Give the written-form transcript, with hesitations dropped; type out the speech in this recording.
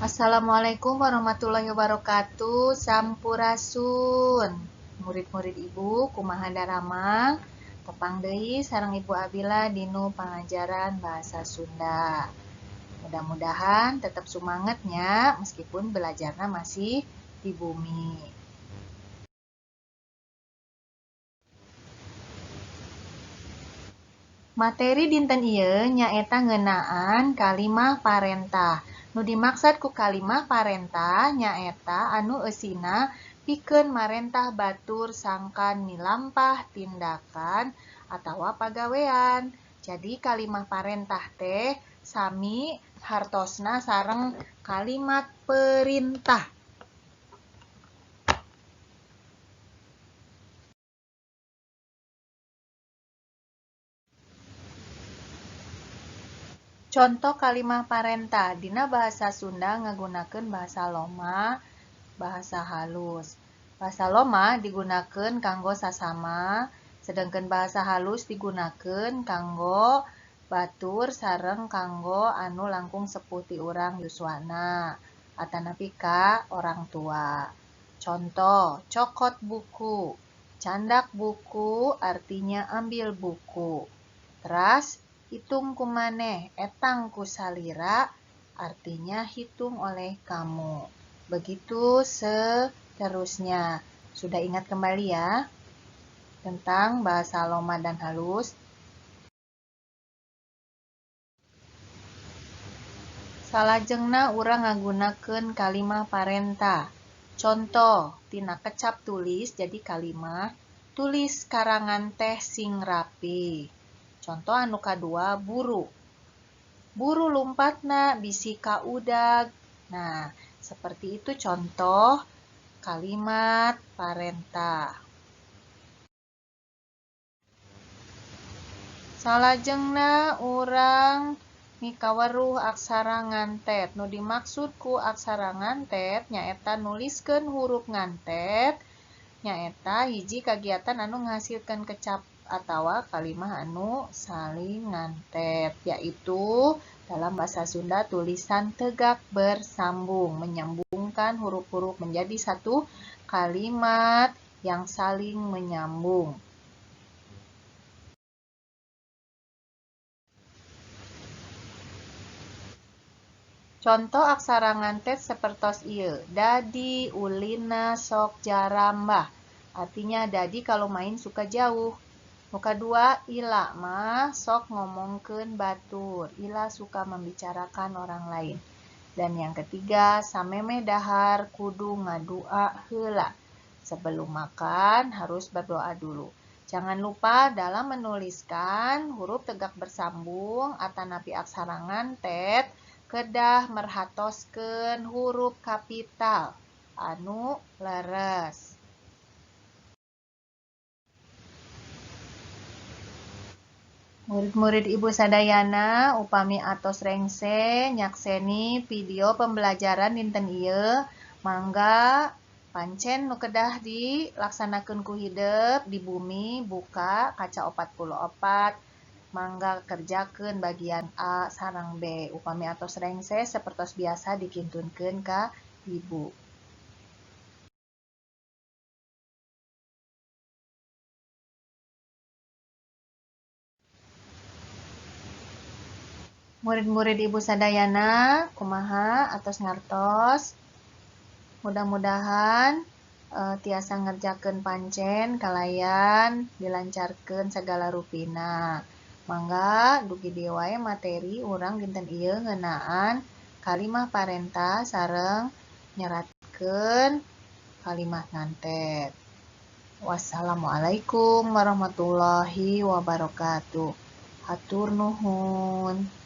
Assalamualaikum warahmatullahi wabarakatuh. Sampurasun. Murid-murid Ibu kumaha daramang tepang deui sareng Ibu Abila dinu pangajaran bahasa Sunda. Mudah-mudahan tetap semangatnya meskipun belajarnya masih di bumi. Materi dinten ieu nyaeta ngeunaan kalimah parentah. Nu dimaksud ku kalimah parentah nyaeta anu eusina pikeun marentah batur sangkan milampah tindakan atawa pagawean. Jadi kalimah parentah teh sami hartosna sareng kalimat perintah. Contoh kalimah parentah dina bahasa Sunda ngagunakeun bahasa loma, bahasa halus. Bahasa loma digunakeun kanggo sasama, sedangkan bahasa halus digunakeun kanggo batur sareng kanggo anu langkung sepuh ti urang yuswana atanapi ka orang tua. Contoh, cokot buku, candak buku artinya ambil buku. Teras hitung kumaneh, etang ku salira, artinya hitung oleh kamu. Begitu seterusnya. Sudah ingat kembali ya tentang bahasa loma dan halus? Salajengna urang ngagunakeun kalimah parentah. Contoh, tina kecap tulis jadi kalimah tulis karangan teh sing rapi. Contoh anu kadua buru. Buru lumpatna bisi ka udag. Nah, seperti itu contoh kalimat parentah. Salajengna urang mikaweruh aksara ngantet. Nu dimaksud ku aksara ngantet nyaeta nuliskeun huruf ngantet nyaeta hiji kagiatan anu ngahasilkeun kecap atawa kalimah anu saling ngantet, yaitu dalam bahasa Sunda tulisan tegak bersambung, menyambungkan huruf-huruf menjadi satu kalimat yang saling menyambung. Contoh aksara ngantet sapertos ieu. Dadi ulina sok jarambah. Artinya dadi kalau main suka jauh. Nu kadua ila mah sok ngomongkeun batur. Ila suka membicarakan orang lain. Dan yang ketiga samemeh dahar kudu ngadua heula. Sebelum makan harus berdoa dulu. Jangan lupa dalam menuliskan huruf tegak bersambung atanapi aksara ngantet kedah merhatoskeun huruf kapital anu leres. Murid-murid Ibu sadayana upami atos rengse nyakseni video pembelajaran dinten ieu mangga pancen nu kedah dilaksanakeun ku hideuk di bumi buka kaca 44 mangga kerjakeun bagian A sareng B upami atos rengse sapertos biasa dikintunkeun ka Ibu. Murid-murid Ibu sadayana kumaha atos ngartos? Mudah-mudahan tiasa ngerjakeun pancen kalayan dilancarkeun segala rupina. Mangga dugi dieu wae materi urang dinten ieu ngeunaan kalimah parentah sareng nyeratkeun kalimat ngantet. Wassalamualaikum warahmatullahi wabarakatuh. Hatur nuhun.